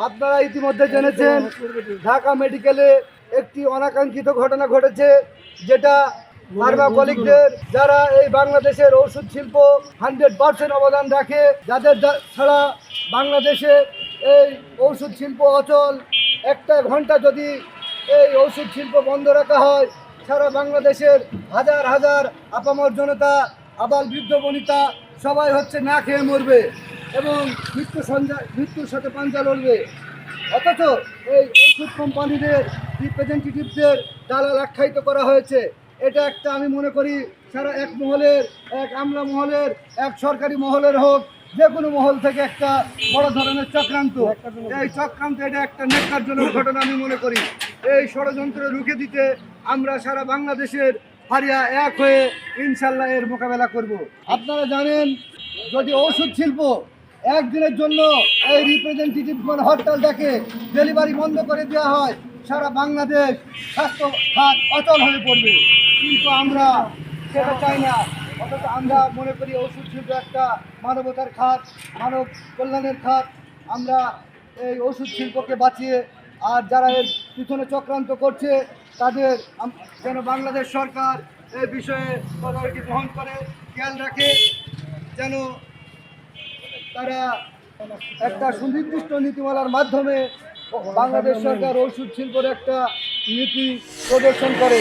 আপনারা ইতিমধ্যে জেনেছেন ঢাকা মেডিকেলে একটি অনাকাঙ্ক্ষিত ঘটনা ঘটেছে, যেটা ফার্মা কলিগদের যারা এই বাংলাদেশের ওষুধ শিল্প 100% অবদান রাখে, যাদের ছাড়া বাংলাদেশে এই ওষুধ শিল্প অচল। একটা ঘন্টা যদি এই ওষুধ শিল্প বন্ধ রাখা হয়, সারা বাংলাদেশের হাজার হাজার আপামর জনতা, আবাল বৃদ্ধ বনিতা সবাই হচ্ছে না খেয়ে মরবে এবং মৃত্যুর সাথে পাঞ্জা লড়বে। অথচ এই ওষুধ কোম্পানিদের রিপ্রেজেন্টেটিভদের দালাল আখ্যায়িত করা হয়েছে। এটা একটা, আমি মনে করি, সারা এক মহলের, এক আমলা মহলের, এক সরকারি মহলের হোক, যে কোনো মহল থেকে একটা বড় ধরনের চক্রান্ত। এই চক্রান্ত, এটা একটা ন্যাক্কারজনক ঘটনা আমি মনে করি। এই ষড়যন্ত্র রুখে দিতে আমরা সারা বাংলাদেশের ফারিয়া এক হয়ে ইনশাল্লাহ এর মোকাবেলা করব। আপনারা জানেন, যদি ওষুধ শিল্প একদিনের জন্য এই রিপ্রেজেন্টেটিভ হরতাল ডাকে, ডেলিভারি বন্ধ করে দেওয়া হয়, সারা বাংলাদেশ স্বাস্থ্য খাত অচল হয়ে পড়বে। কিন্তু আমরা সেটা চাই না। অথচ আমরা মনে করি ওষুধ শিল্প একটা মানবতার খাত, মানব কল্যাণের খাত। আমরা এই ওষুধ শিল্পকে বাঁচিয়ে, আর যারা এর পিছনে চক্রান্ত করছে তাদের যেন বাংলাদেশ সরকার এই বিষয়ে তদারকি গ্রহণ করে, খেয়াল রাখে, যেন তারা একটা সুনির্দিষ্ট নীতিমালার মাধ্যমে বাংলাদেশ সরকার ওষুধ শিল্পের একটা নীতি প্রদর্শন করে।